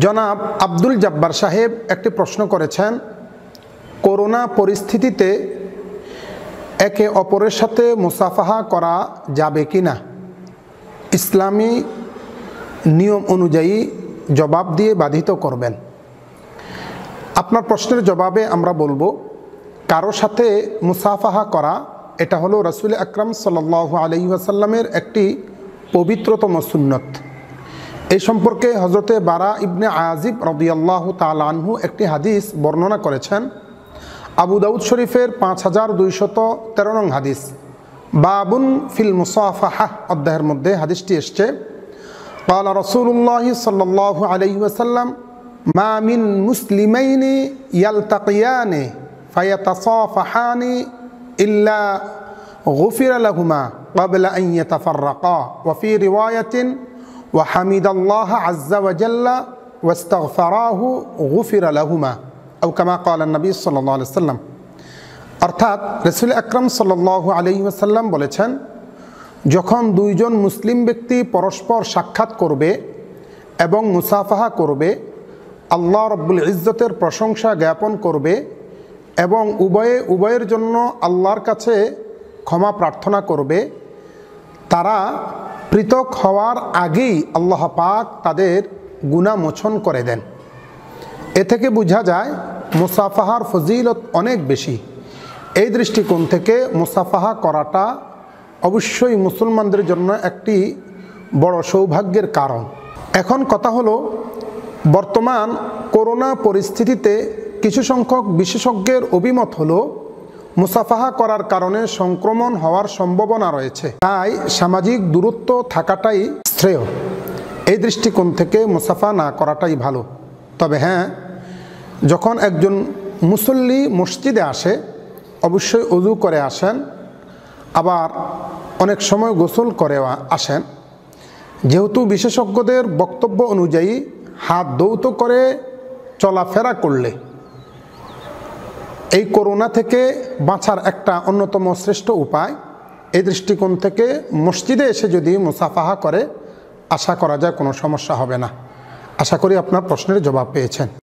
জনাব আব্দুল জব্বার সাহেব একটি প্রশ্ন করেছেন, করোনা পরিস্থিতিতে একে অপরের সাথে মুসাফাহা করা যাবে কি না? ইসলামী নিয়ম অনুযায়ী জবাব দিয়ে বাধিত করবেন। আপনার প্রশ্নের জবাবে আমরা বলবো, কারো সাথে মুসাফাহা করা এটা হলো রাসূল আকরাম সাল্লাল্লাহু আলাইহি ওয়াসাল্লামের একটি পবিত্রতম সুন্নত। এই সম্পর্কে হযরতে বারা ইবনে আজিব রাদিয়াল্লাহু তাআলা আনহু একটি হাদিস বর্ণনা করেছেন। আবু দাউদ শরীফের 5213 নং হাদিস, বাবুন ফিল মুসাফাহা অধ্যায়ের মধ্যে হাদিসটি এসছে। ক্বালা রাসূলুল্লাহি সাল্লাল্লাহু আলাইহি ওয়াসাল্লাম, মা মিন মুসলিমাইনি ইয়ালতাকিয়ানি ফায়াতাসাফাহানি ইল্লা গুফিরা লাহুমা ক্বাবলা আন ইয়াতাফাররাকা ওয়া ফি রিওয়ায়াতিন ওয়া হামিদাল্লাহ আযজা ওয়া জাল্লা ওয়াস্তাগফারাহু গুফিরা লাহুমা আও কামা ক্বালা নবী সাল্লাল্লাহু আলাইহি ওয়াসাল্লাম। অর্থাৎ রাসূল আকরাম সাল্লাল্লাহু আলাইহি ওয়াসাল্লাম বলেছেন, যখন দুইজন মুসলিম ব্যক্তি পরস্পর সাক্ষাৎ করবে এবং মুসাফাহা করবে, আল্লাহ রব্বুল ইজ্জতের প্রশংসা জ্ঞাপন করবে এবং উভয়ের জন্য আল্লাহর কাছে ক্ষমা প্রার্থনা করবে, তারা পৃথক হওয়ার আগেই আল্লাহ পাক তাদের গুনাহ মোচন করে দেন। এ থেকে বোঝা যায় মুসাফাহার ফজিলত অনেক বেশি। এই দৃষ্টিকোণ থেকে মুসাফাহা করাটা অবশ্যই মুসলমানদের জন্য একটি বড় সৌভাগ্যের কারণ। এখন কথা হলো, বর্তমান করোনা পরিস্থিতিতে কিছু সংখ্যক বিশেষজ্ঞের অভিমত হলো মুসাফাহা করার কারণে সংক্রমণ হওয়ার সম্ভাবনা রয়েছে, তাই সামাজিক দূরত্ব থাকাটাই শ্রেয়। এই দৃষ্টিকোণ থেকে মুসাফা না করাটাই ভালো। তবে হ্যাঁ, যখন একজন মুসল্লি মসজিদে আসে অবশ্যই ওযু করে আসেন, আবার অনেক সময় গোসল করে আসেন। যেহেতু বিশেষজ্ঞদের বক্তব্য অনুযায়ী হাত ধৌত করে চলাফেরা করলে এই করোনা থেকে বাঁচার একটা অন্যতম শ্রেষ্ঠ উপায়। এই দৃষ্টিকোণ থেকে মসজিদে এসে যদি মুসাফাহা করে, আশা করা যায় কোনো সমস্যা হবে না। আশা করি আপনার প্রশ্নের জবাব পেয়েছেন।